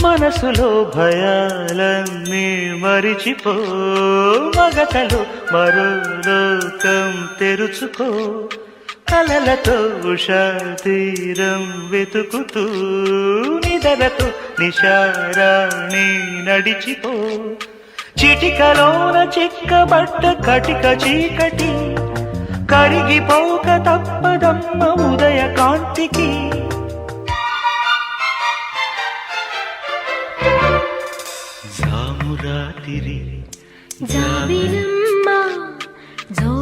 మనసులో భయాలన్నీ మరిచిపో, మగతలో మరో లోకం తెరుచుకో, కలలతో ఉషా తీరం వెతుకుతూ నిదలతో నిశారాణి నడిచిపో. చిటికలోన చిక్కబట్ట కటిక చీకటి కరిగిపోక తప్పదమ్మ ఉదయ కాంతికి. జామురాతిరి జాబిలమ్మ జో